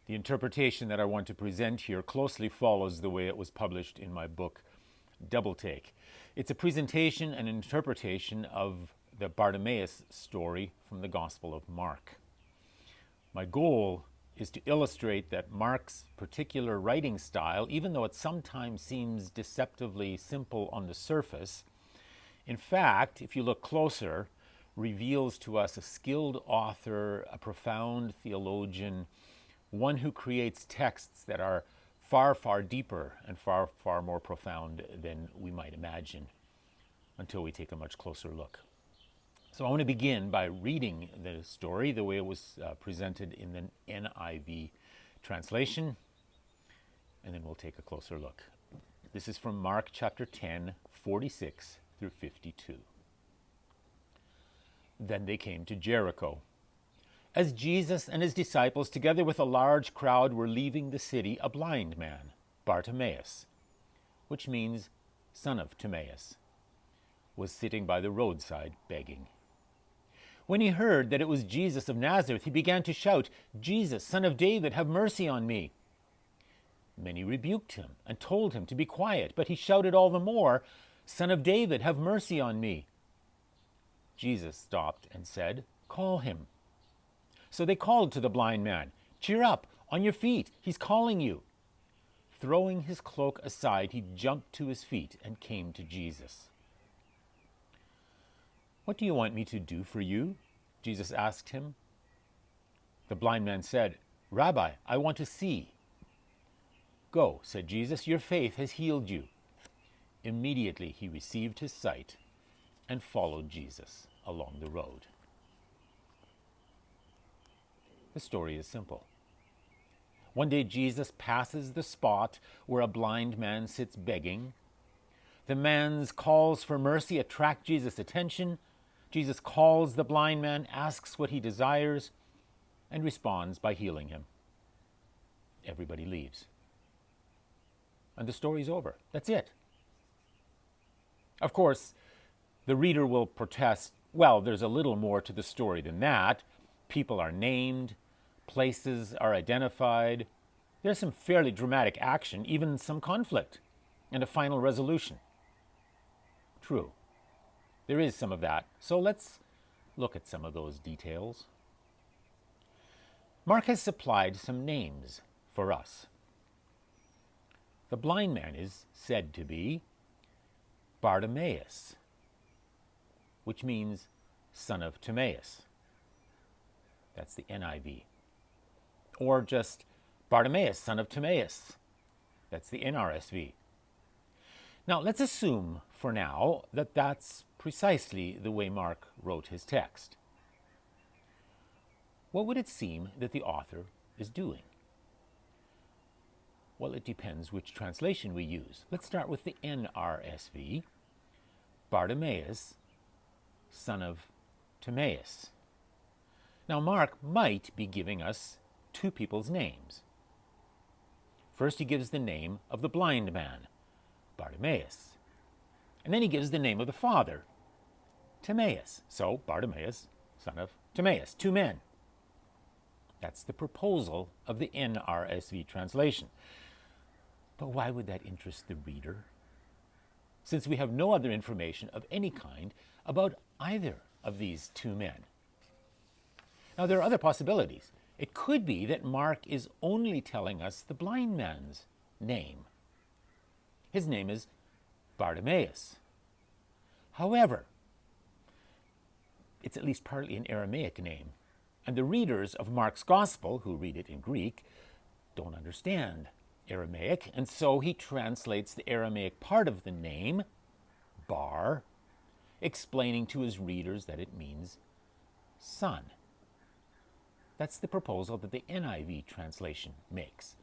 The interpretation that I want to present here closely follows the way it was published in my book, Double Take. It's a presentation and interpretation of the Bartimaeus story from the Gospel of Mark. My goal is to illustrate that Mark's particular writing style, even though it sometimes seems deceptively simple on the surface, in fact, if you look closer, reveals to us a skilled author, a profound theologian, one who creates texts that are far, far deeper and far, far more profound than we might imagine until we take a much closer look. So I want to begin by reading the story the way it was presented in the NIV translation, and then we'll take a closer look. This is from Mark chapter 10, 46 through 52. Then they came to Jericho. As Jesus and his disciples, together with a large crowd, were leaving the city, a blind man, Bartimaeus, which means son of Timaeus, was sitting by the roadside begging. When he heard that it was Jesus of Nazareth, he began to shout, "Jesus, Son of David, have mercy on me." Many rebuked him and told him to be quiet, but he shouted all the more, "Son of David, have mercy on me." Jesus stopped and said, "Call him." So they called to the blind man, "Cheer up, on your feet, he's calling you." Throwing his cloak aside, he jumped to his feet and came to Jesus. "What do you want me to do for you?" Jesus asked him. The blind man said, "Rabbi, I want to see." "Go," said Jesus, "your faith has healed you." Immediately he received his sight and followed Jesus along the road. The story is simple. One day Jesus passes the spot where a blind man sits begging. The man's calls for mercy attract Jesus' attention. Jesus calls the blind man, asks what he desires, and responds by healing him. Everybody leaves. And the story's over. That's it. Of course, the reader will protest, well, there's a little more to the story than that. People are named, places are identified. There's some fairly dramatic action, even some conflict, and a final resolution. True. There is some of that. So let's look at some of those details. Mark has supplied some names for us. The blind man is said to be Bartimaeus, which means son of Timaeus. That's the NIV. Or just Bartimaeus, son of Timaeus. That's the NRSV. Now, let's assume for now that that's precisely the way Mark wrote his text. What would it seem that the author is doing? Well, it depends which translation we use. Let's start with the NRSV. Bartimaeus, son of Timaeus. Now, Mark might be giving us two people's names. First, he gives the name of the blind man, Bartimaeus. And then he gives the name of the father, Timaeus. So, Bartimaeus, son of Timaeus. Two men. That's the proposal of the NRSV translation. But why would that interest the reader? Since we have no other information of any kind about either of these two men. Now, there are other possibilities. It could be that Mark is only telling us the blind man's name. His name is Bartimaeus. However, it's at least partly an Aramaic name, and the readers of Mark's Gospel, who read it in Greek, don't understand Aramaic, and so he translates the Aramaic part of the name, Bar, explaining to his readers that it means son. That's the proposal that the NIV translation makes.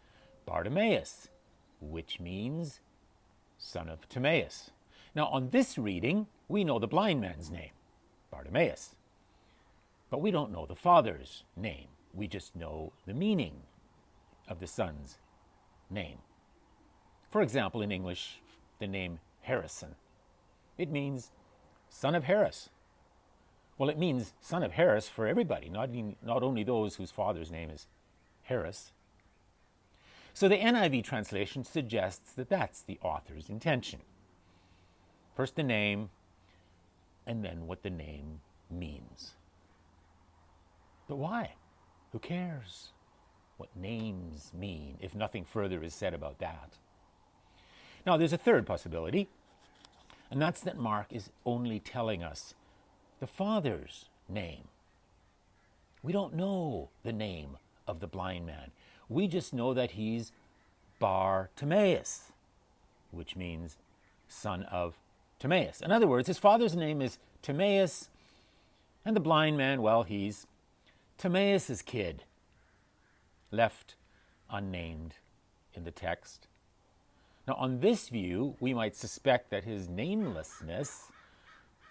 Bartimaeus, which means son of Timaeus. Now, on this reading, we know the blind man's name, Bartimaeus. But we don't know the father's name. We just know the meaning of the son's name. For example, in English, the name Harrison. It means son of Harris. Well, it means son of Harris for everybody, not only those whose father's name is Harris. So the NIV translation suggests that that's the author's intention. First the name, and then what the name means. But why? Who cares what names mean if nothing further is said about that? Now, there's a third possibility, and that's that Mark is only telling us the Father's name. We don't know the name of the blind man. We just know that he's Bartimaeus, which means son of Timaeus. In other words, his father's name is Timaeus, and the blind man, well, he's Timaeus' kid, left unnamed in the text. Now, on this view, we might suspect that his namelessness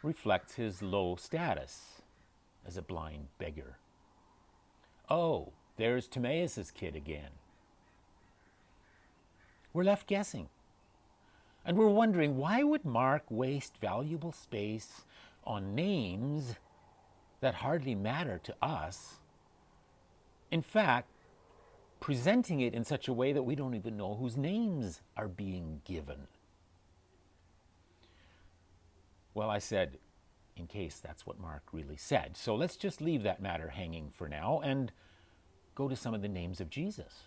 reflects his low status as a blind beggar. Oh, there's Timaeus' kid again. We're left guessing. And we're wondering, why would Mark waste valuable space on names that hardly matter to us? In fact, presenting it in such a way that we don't even know whose names are being given. Well, I said, in case that's what Mark really said. So let's just leave that matter hanging for now and go to some of the names of Jesus.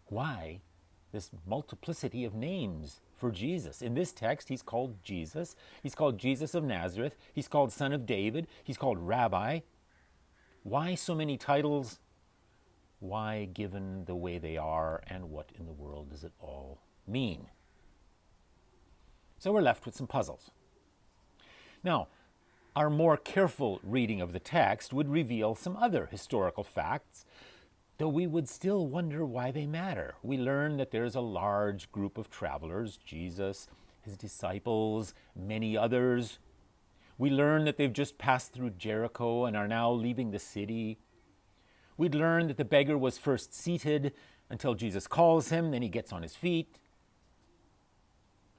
Why this multiplicity of names for Jesus? In this text, he's called Jesus. He's called Jesus of Nazareth. He's called Son of David. He's called Rabbi. Why so many titles? Why, given the way they are, and what in the world does it all mean? So we're left with some puzzles. Now, our more careful reading of the text would reveal some other historical facts, though we would still wonder why they matter. We learn that there's a large group of travelers, Jesus, his disciples, many others. We learn that they've just passed through Jericho and are now leaving the city. We'd learn that the beggar was first seated until Jesus calls him, then he gets on his feet.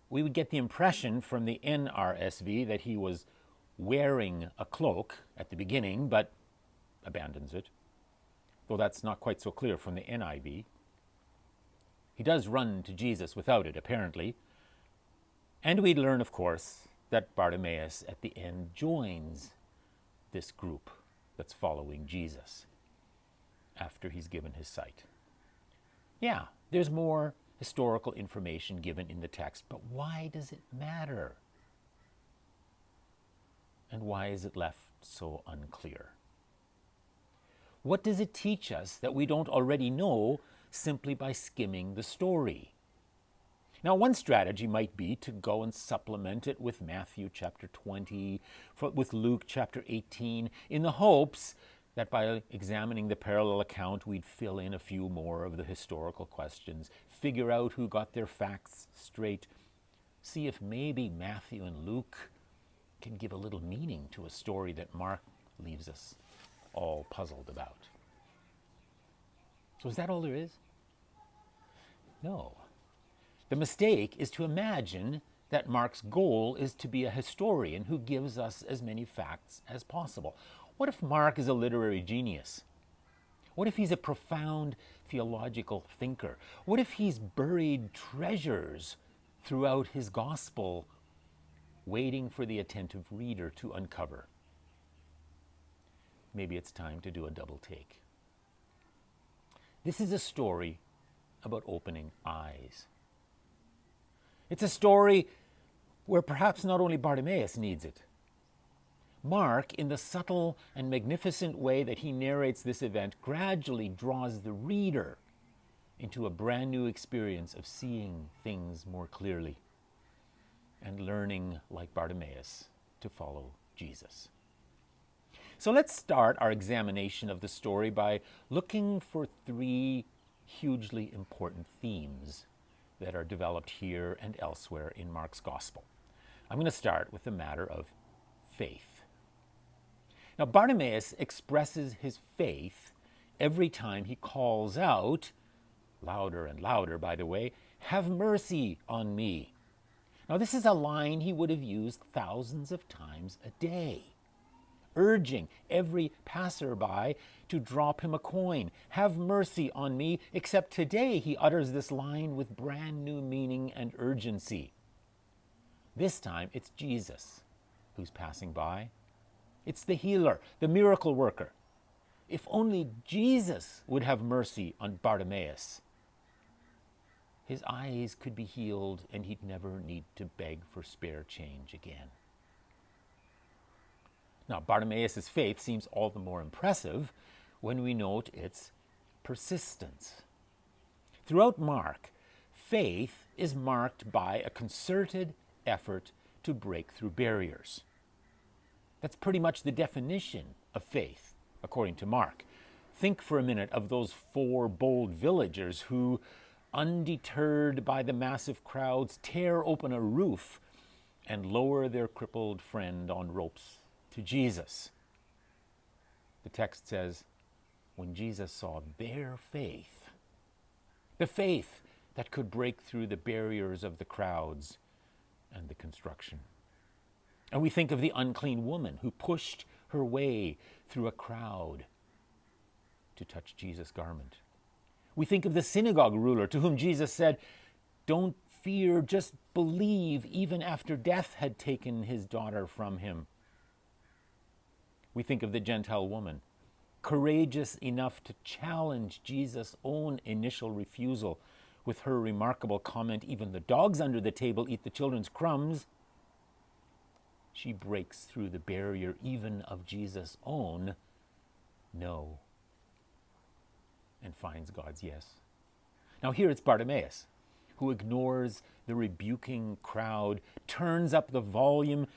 We would get the impression from the NRSV that he was wearing a cloak at the beginning, but abandons it, though that's not quite so clear from the NIV. He does run to Jesus without it, apparently. And we'd learn, of course, that Bartimaeus at the end joins this group that's following Jesus after he's given his sight. Yeah, there's more historical information given in the text, but why does it matter? And why is it left so unclear? What does it teach us that we don't already know simply by skimming the story? Now, one strategy might be to go and supplement it with Matthew chapter 20, with Luke chapter 18, in the hopes that by examining the parallel account, we'd fill in a few more of the historical questions, figure out who got their facts straight, see if maybe Matthew and Luke can give a little meaning to a story that Mark leaves us all puzzled about. So is that all there is? No. The mistake is to imagine that Mark's goal is to be a historian who gives us as many facts as possible. What if Mark is a literary genius? What if he's a profound theological thinker? What if he's buried treasures throughout his gospel, waiting for the attentive reader to uncover? Maybe it's time to do a double take. This is a story about opening eyes. It's a story where perhaps not only Bartimaeus needs it. Mark, in the subtle and magnificent way that he narrates this event, gradually draws the reader into a brand new experience of seeing things more clearly and learning, like Bartimaeus, to follow Jesus. So let's start our examination of the story by looking for three hugely important themes that are developed here and elsewhere in Mark's gospel. I'm going to start with the matter of faith. Now, Bartimaeus expresses his faith every time he calls out, louder and louder, by the way, "Have mercy on me." Now, this is a line he would have used thousands of times a day. urging every passerby to drop him a coin. Have mercy on me, except today he utters this line with brand new meaning and urgency. This time it's Jesus who's passing by. It's the healer, the miracle worker. If only Jesus would have mercy on Bartimaeus, his eyes could be healed and he'd never need to beg for spare change again. Now, Bartimaeus' faith seems all the more impressive when we note its persistence. Throughout Mark, faith is marked by a concerted effort to break through barriers. That's pretty much the definition of faith, according to Mark. Think for a minute of those 4 bold villagers who, undeterred by the massive crowds, tear open a roof and lower their crippled friend on ropes to Jesus. The text says, when Jesus saw their faith, the faith that could break through the barriers of the crowds and the construction. And we think of the unclean woman who pushed her way through a crowd to touch Jesus' garment. We think of the synagogue ruler to whom Jesus said, "Don't fear, just believe," even after death had taken his daughter from him. We think of the Gentile woman, courageous enough to challenge Jesus' own initial refusal with her remarkable comment, "Even the dogs under the table eat the children's crumbs." She breaks through the barrier even of Jesus' own no and finds God's yes. Now here it's Bartimaeus, who ignores the rebuking crowd, turns up the volume,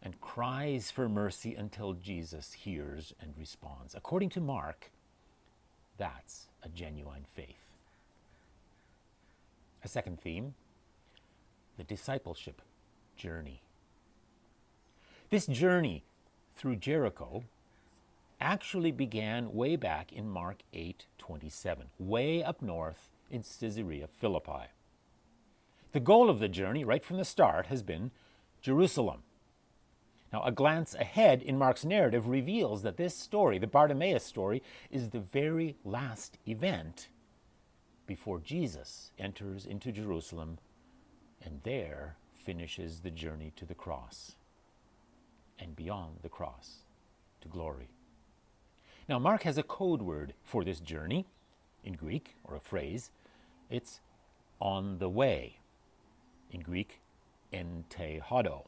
and cries for mercy until Jesus hears and responds. According to Mark, that's a genuine faith. A second theme, the discipleship journey. This journey through Jericho actually began way back in Mark 8:27, way up north in Caesarea Philippi. The goal of the journey, right from the start, has been Jerusalem. Now, a glance ahead in Mark's narrative reveals that this story, the Bartimaeus story, is the very last event before Jesus enters into Jerusalem and there finishes the journey to the cross and beyond the cross to glory. Now, Mark has a code word for this journey in Greek, or a phrase. It's on the way. In Greek, entehodo.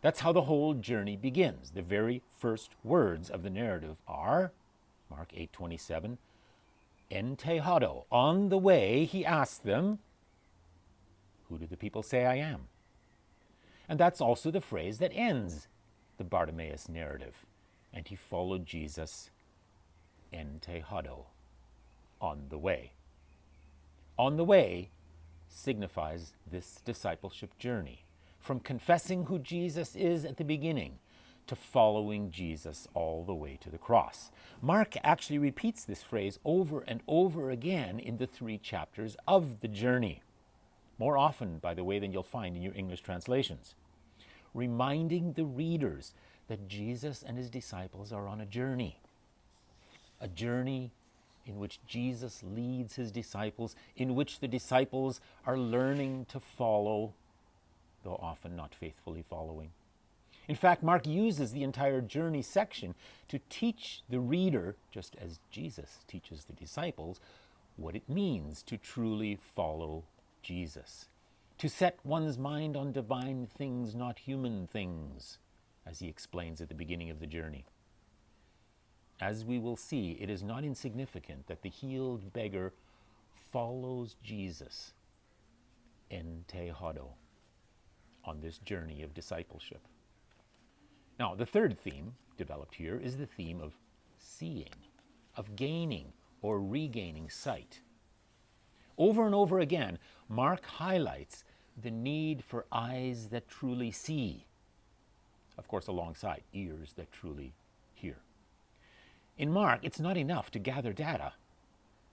That's how the whole journey begins. The very first words of the narrative are, Mark 8:27, entehodo. On the way, he asked them, "Who do the people say I am?" And that's also the phrase that ends the Bartimaeus narrative. And he followed Jesus entehodo, on the way. On the way signifies this discipleship journey, from confessing who Jesus is at the beginning to following Jesus all the way to the cross. Mark actually repeats this phrase over and over again in the 3 chapters of the journey, more often, by the way, than you'll find in your English translations, reminding the readers that Jesus and his disciples are on a journey in which Jesus leads his disciples, in which the disciples are learning to follow, though often not faithfully following. In fact, Mark uses the entire journey section to teach the reader, just as Jesus teaches the disciples, what it means to truly follow Jesus, to set one's mind on divine things, not human things, as he explains at the beginning of the journey. As we will see, it is not insignificant that the healed beggar follows Jesus entehodo on this journey of discipleship. Now, the third theme developed here is the theme of seeing, of gaining or regaining sight. Over and over again, Mark highlights the need for eyes that truly see, of course, alongside ears that truly hear. In Mark, it's not enough to gather data,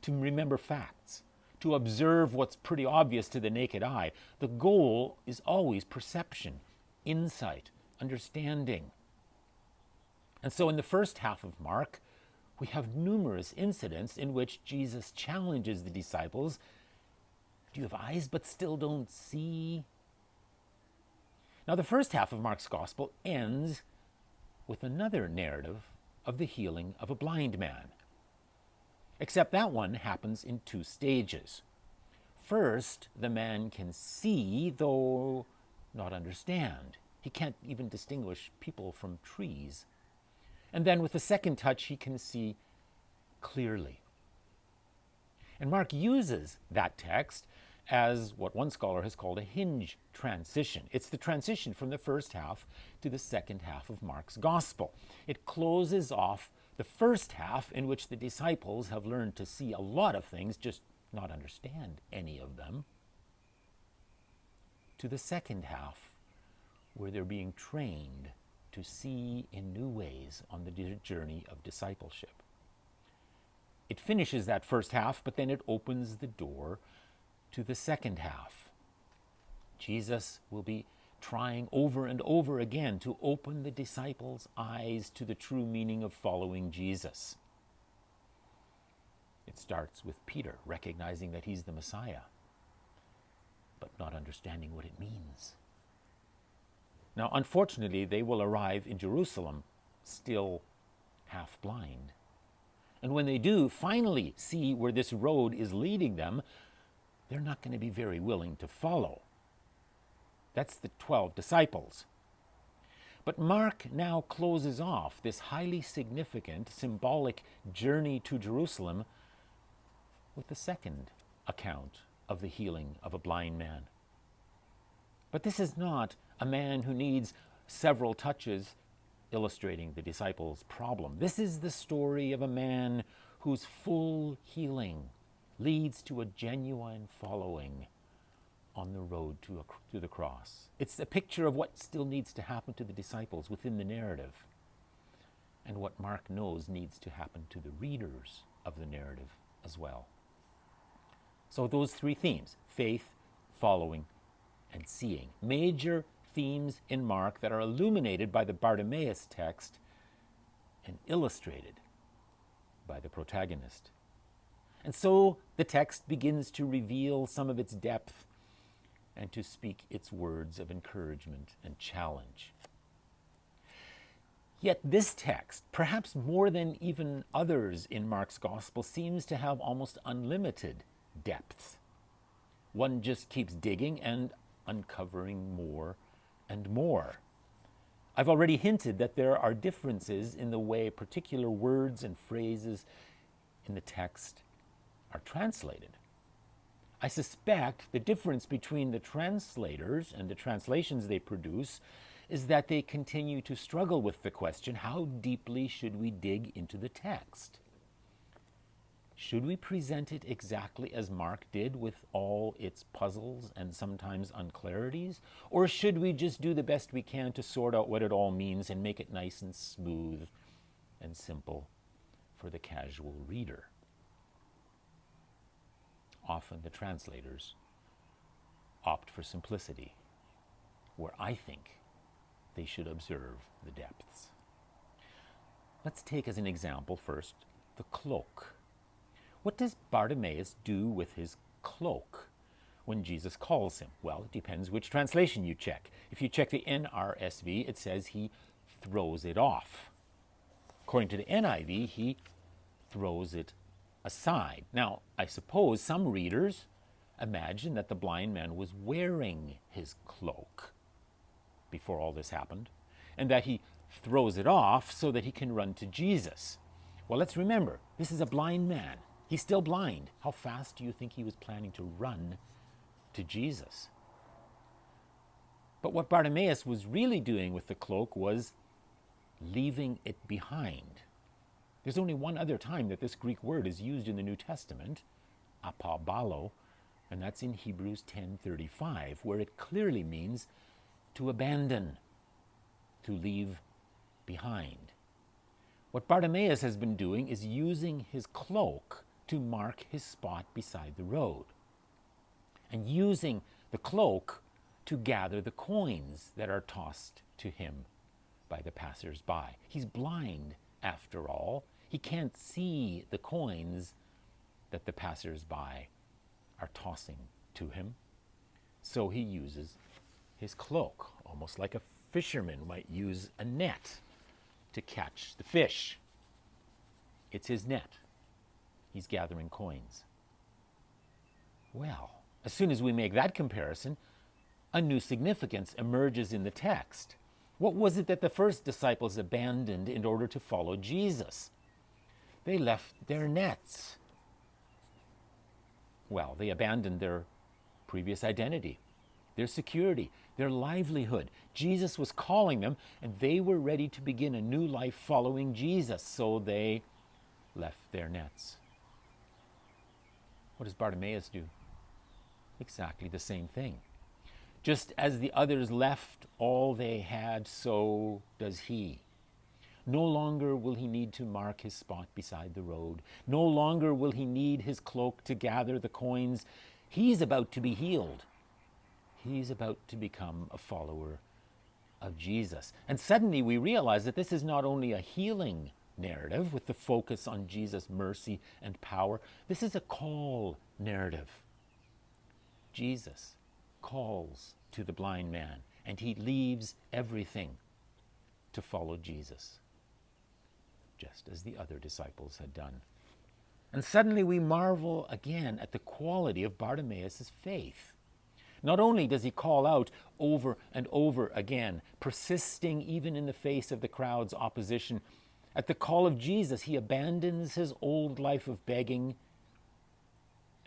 to remember facts, to observe what's pretty obvious to the naked eye. The goal is always perception, insight, understanding. And so in the first half of Mark, we have numerous incidents in which Jesus challenges the disciples. Do you have eyes but still don't see? Now, the first half of Mark's gospel ends with another narrative of the healing of a blind man. Except that one happens in two stages. First, the man can see, though not understand. He can't even distinguish people from trees. And then with the second touch, he can see clearly. And Mark uses that text as what one scholar has called a hinge transition. It's the transition from the first half to the second half of Mark's gospel. It closes off the first half, in which the disciples have learned to see a lot of things, just not understand any of them, to the second half, where they're being trained to see in new ways on the journey of discipleship. It finishes that first half, but then it opens the door to the second half. Jesus will be trying over and over again to open the disciples' eyes to the true meaning of following Jesus. It starts with Peter recognizing that he's the Messiah, but not understanding what it means. Now, unfortunately, they will arrive in Jerusalem still half blind. And when they do finally see where this road is leading them, they're not going to be very willing to follow. That's the 12 disciples. But Mark now closes off this highly significant, symbolic journey to Jerusalem with the second account of the healing of a blind man. But this is not a man who needs several touches illustrating the disciples' problem. This is the story of a man whose full healing leads to a genuine following on the road to the cross. It's a picture of what still needs to happen to the disciples within the narrative, and what Mark knows needs to happen to the readers of the narrative as well. So those three themes: faith, following, and seeing. Major themes in Mark that are illuminated by the Bartimaeus text and illustrated by the protagonist. And so the text begins to reveal some of its depth and to speak its words of encouragement and challenge. Yet this text, perhaps more than even others in Mark's gospel, seems to have almost unlimited depth. One just keeps digging and uncovering more and more. I've already hinted that there are differences in the way particular words and phrases in the text are translated. I suspect the difference between the translators and the translations they produce is that they continue to struggle with the question, how deeply should we dig into the text? Should we present it exactly as Mark did, with all its puzzles and sometimes unclarities? Or should we just do the best we can to sort out what it all means and make it nice and smooth and simple for the casual reader? Often the translators opt for simplicity, where I think they should observe the depths. Let's take as an example first the cloak. What does Bartimaeus do with his cloak when Jesus calls him? Well, it depends which translation you check. If you check the NRSV, it says he throws it off. According to the NIV, he throws it aside. Now, I suppose some readers imagine that the blind man was wearing his cloak before all this happened, and that he throws it off so that he can run to Jesus. Well, let's remember, this is a blind man. He's still blind. How fast do you think he was planning to run to Jesus? But what Bartimaeus was really doing with the cloak was leaving it behind. There's only one other time that this Greek word is used in the New Testament, apabalo, and that's in Hebrews 10:35, where it clearly means to abandon, to leave behind. What Bartimaeus has been doing is using his cloak to mark his spot beside the road, and using the cloak to gather the coins that are tossed to him by the passers-by. He's blind, after all. He can't see the coins that the passers-by are tossing to him. So he uses his cloak, almost like a fisherman might use a net to catch the fish. It's his net. He's gathering coins. Well, as soon as we make that comparison, a new significance emerges in the text. What was it that the first disciples abandoned in order to follow Jesus? They left their nets. Well, they abandoned their previous identity, their security, their livelihood. Jesus was calling them, and they were ready to begin a new life following Jesus, so they left their nets. What does Bartimaeus do? Exactly the same thing. Just as the others left all they had, so does he. No longer will he need to mark his spot beside the road. No longer will he need his cloak to gather the coins. He's about to be healed. He's about to become a follower of Jesus. And suddenly we realize that this is not only a healing narrative with the focus on Jesus' mercy and power. This is a call narrative. Jesus calls to the blind man, and he leaves everything to follow Jesus, just as the other disciples had done. And suddenly we marvel again at the quality of Bartimaeus' faith. Not only does he call out over and over again, persisting even in the face of the crowd's opposition, at the call of Jesus, he abandons his old life of begging.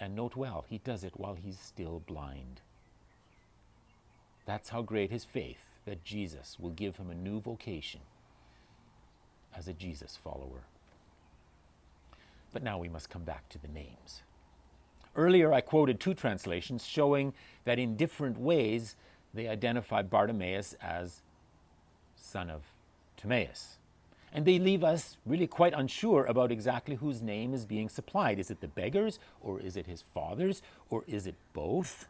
And note well, he does it while he's still blind. That's how great his faith, that Jesus will give him a new vocation as a Jesus follower. But now we must come back to the names. Earlier I quoted two translations showing that in different ways they identify Bartimaeus as son of Timaeus. And they leave us really quite unsure about exactly whose name is being supplied. Is it the beggar's, or is it his father's, or is it both?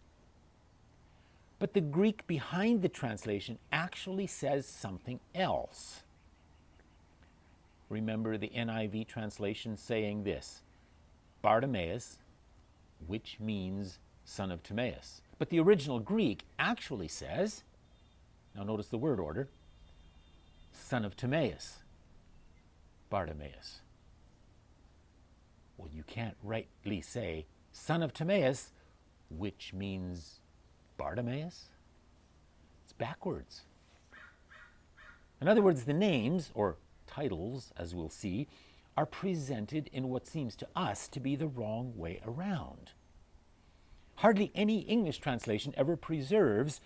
But the Greek behind the translation actually says something else. Remember the NIV translation saying this, Bartimaeus, which means son of Timaeus. But the original Greek actually says, now notice the word order, son of Timaeus, Bartimaeus. Well, you can't rightly say son of Timaeus, which means Bartimaeus. It's backwards. In other words, the names, or titles, as we'll see, are presented in what seems to us to be the wrong way around. Hardly any English translation ever preserves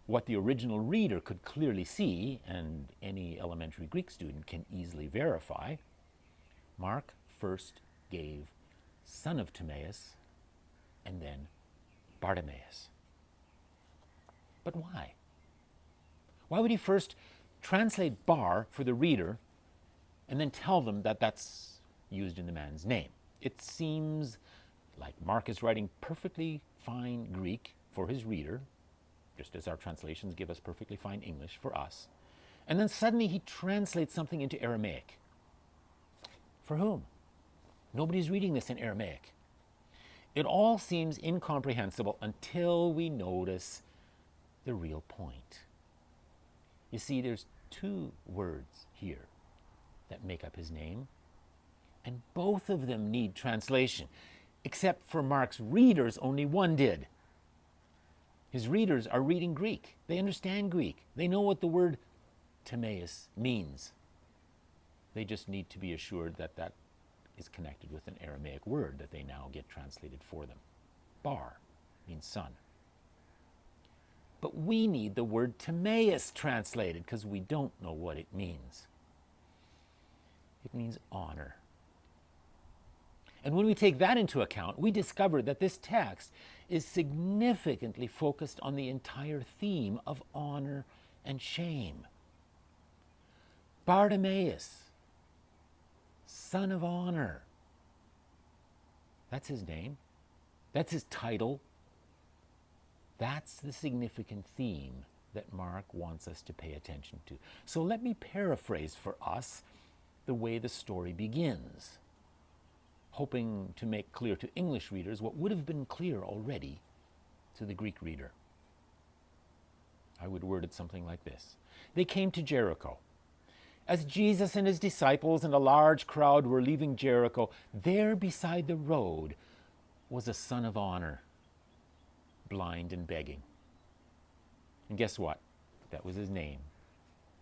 what the original reader could clearly see, and any elementary Greek student can easily verify. Mark first gave son of Timaeus and then Bartimaeus. But why? Why would he first translate bar for the reader and then tell them that that's used in the man's name? It seems like Mark is writing perfectly fine Greek for his reader, just as our translations give us perfectly fine English for us. And then suddenly he translates something into Aramaic. For whom? Nobody's reading this in Aramaic. It all seems incomprehensible until we notice the real point. You see, there's two words here that make up his name, and both of them need translation. Except for Mark's readers, only one did. His readers are reading Greek. They understand Greek. They know what the word Timaeus means. They just need to be assured that that is connected with an Aramaic word that they now get translated for them. Bar means son. But we need the word Timaeus translated because we don't know what it means. It means honor. And when we take that into account, we discover that this text is significantly focused on the entire theme of honor and shame. Bartimaeus, son of honor. That's his name. That's his title. That's the significant theme that Mark wants us to pay attention to. So let me paraphrase for us the way the story begins, hoping to make clear to English readers what would have been clear already to the Greek reader. I would word it something like this. They came to Jericho. As Jesus and his disciples and a large crowd were leaving Jericho, there beside the road was a son of honor, blind and begging. And guess what? That was his name.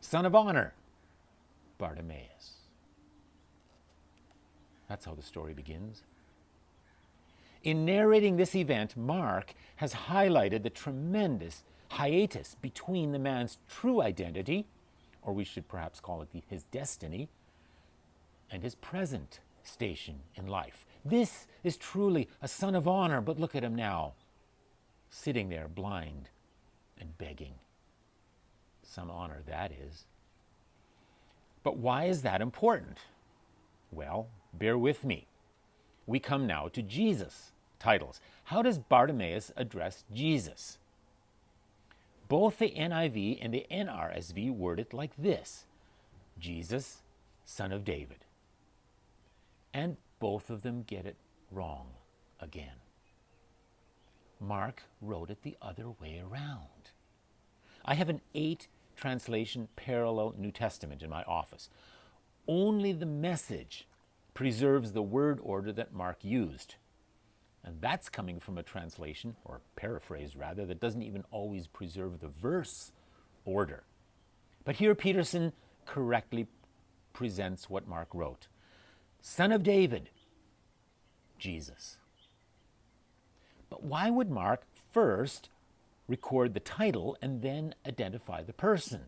Son of honor, Bartimaeus. That's how the story begins. In narrating this event, Mark has highlighted the tremendous hiatus between the man's true identity, or we should perhaps call it his destiny, and his present station in life. This is truly a son of honor, but look at him now, sitting there blind and begging. Some honor, that is. But why is that important? Well, bear with me. We come now to Jesus' titles. How does Bartimaeus address Jesus? Both the NIV and the NRSV word it like this: Jesus, son of David. And both of them get it wrong again. Mark wrote it the other way around. I have an 8 translation parallel New Testament in my office. Only the Message preserves the word order that Mark used. And that's coming from a translation, or paraphrase rather, that doesn't even always preserve the verse order. But here Peterson correctly presents what Mark wrote. Son of David, Jesus. But why would Mark first record the title and then identify the person?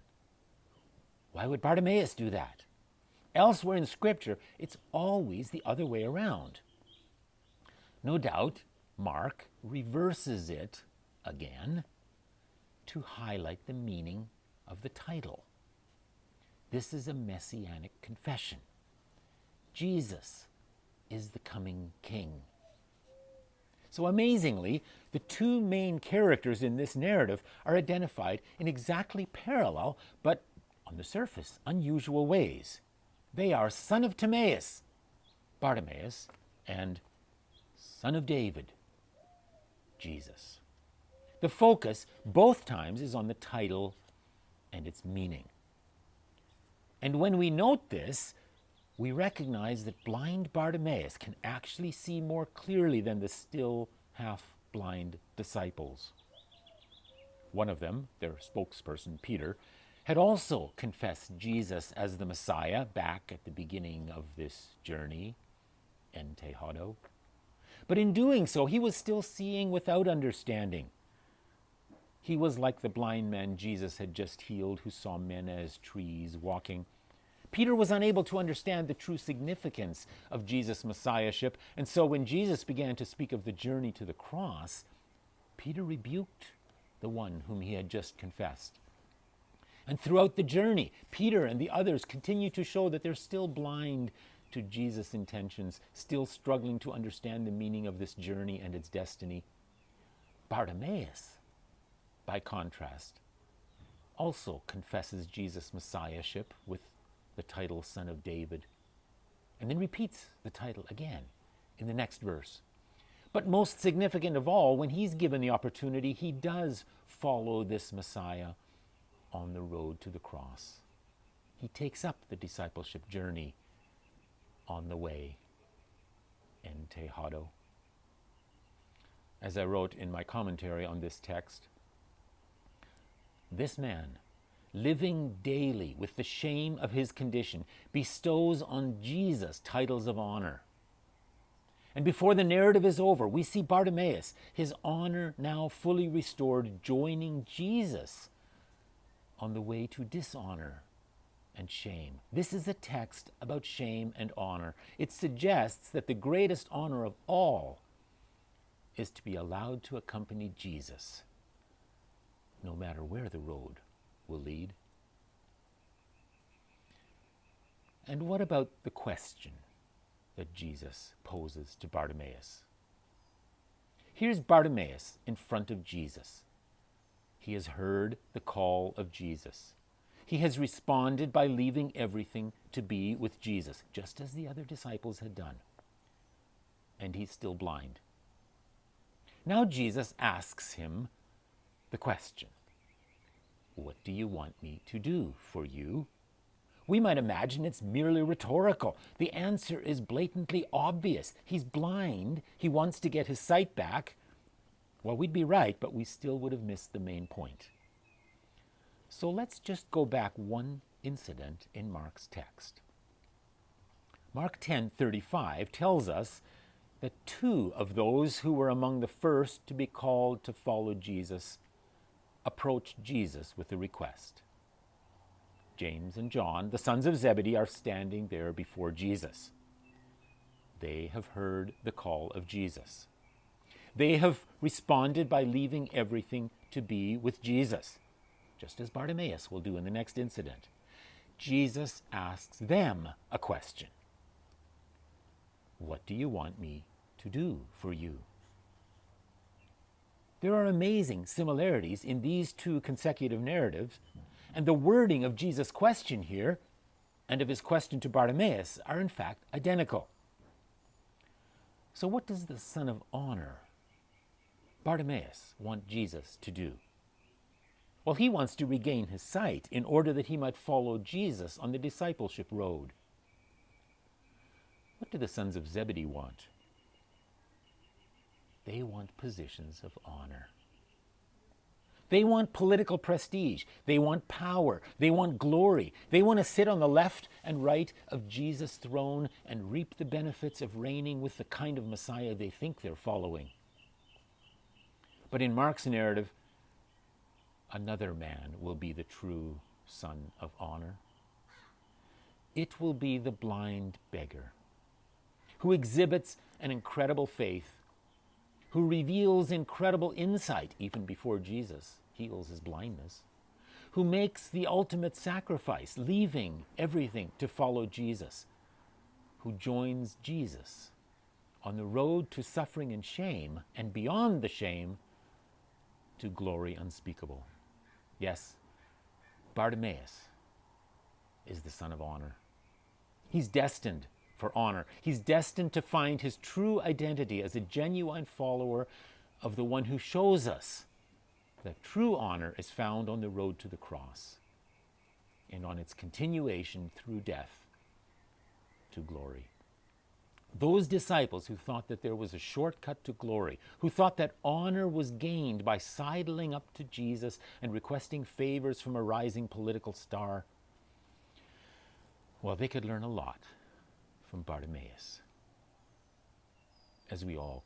Why would Bartimaeus do that? Elsewhere in Scripture, it's always the other way around. No doubt, Mark reverses it again to highlight the meaning of the title. This is a messianic confession. Jesus is the coming king. So amazingly, the 2 main characters in this narrative are identified in exactly parallel, but on the surface, unusual ways. They are son of Timaeus, Bartimaeus, and son of David, Jesus. The focus both times is on the title and its meaning. And when we note this, we recognize that blind Bartimaeus can actually see more clearly than the still half-blind disciples. One of them, their spokesperson, Peter, had also confessed Jesus as the Messiah back at the beginning of this journey, en Tehodo. But in doing so, he was still seeing without understanding. He was like the blind man Jesus had just healed, who saw men as trees walking. Peter was unable to understand the true significance of Jesus' messiahship, and so when Jesus began to speak of the journey to the cross, Peter rebuked the one whom he had just confessed. And throughout the journey, Peter and the others continue to show that they're still blind to Jesus' intentions, still struggling to understand the meaning of this journey and its destiny. Bartimaeus, by contrast, also confesses Jesus' messiahship with the title Son of David, and then repeats the title again in the next verse. But most significant of all, when he's given the opportunity, he does follow this Messiah on the road to the cross. He takes up the discipleship journey on the way, en Tehodo. As I wrote in my commentary on this text, this man, living daily with the shame of his condition, bestows on Jesus titles of honor. And before the narrative is over, we see Bartimaeus, his honor now fully restored, joining Jesus on the way to dishonor and shame. This is a text about shame and honor. It suggests that the greatest honor of all is to be allowed to accompany Jesus, no matter where the road will lead. And what about the question that Jesus poses to Bartimaeus? Here's Bartimaeus in front of Jesus. He has heard the call of Jesus. He has responded by leaving everything to be with Jesus, just as the other disciples had done. And he's still blind. Now Jesus asks him the question, "What do you want me to do for you?" We might imagine it's merely rhetorical. The answer is blatantly obvious. He's blind. He wants to get his sight back. Well, we'd be right, but we still would have missed the main point. So let's just go back one incident in Mark's text. Mark 10:35 tells us that two of those who were among the first to be called to follow Jesus approached Jesus with a request. James and John, the sons of Zebedee, are standing there before Jesus. They have heard the call of Jesus. They have responded by leaving everything to be with Jesus, just as Bartimaeus will do in the next incident. Jesus asks them a question. "What do you want me to do for you?" There are amazing similarities in these two consecutive narratives, and the wording of Jesus' question here and of his question to Bartimaeus are in fact identical. So what does the Son of Honor, Bartimaeus, want Jesus to do? Well, he wants to regain his sight in order that he might follow Jesus on the discipleship road. What do the sons of Zebedee want? They want positions of honor. They want political prestige. They want power. They want glory. They want to sit on the left and right of Jesus' throne and reap the benefits of reigning with the kind of Messiah they think they're following. But in Mark's narrative, another man will be the true Son of Honor. It will be the blind beggar who exhibits an incredible faith, who reveals incredible insight even before Jesus heals his blindness, who makes the ultimate sacrifice, leaving everything to follow Jesus, who joins Jesus on the road to suffering and shame, and beyond the shame, to glory unspeakable. Yes, Bartimaeus is the Son of Honor. He's destined for honor. He's destined to find his true identity as a genuine follower of the one who shows us that true honor is found on the road to the cross and on its continuation through death to glory. Those disciples who thought that there was a shortcut to glory, who thought that honor was gained by sidling up to Jesus and requesting favors from a rising political star, well, they could learn a lot from Bartimaeus, as we all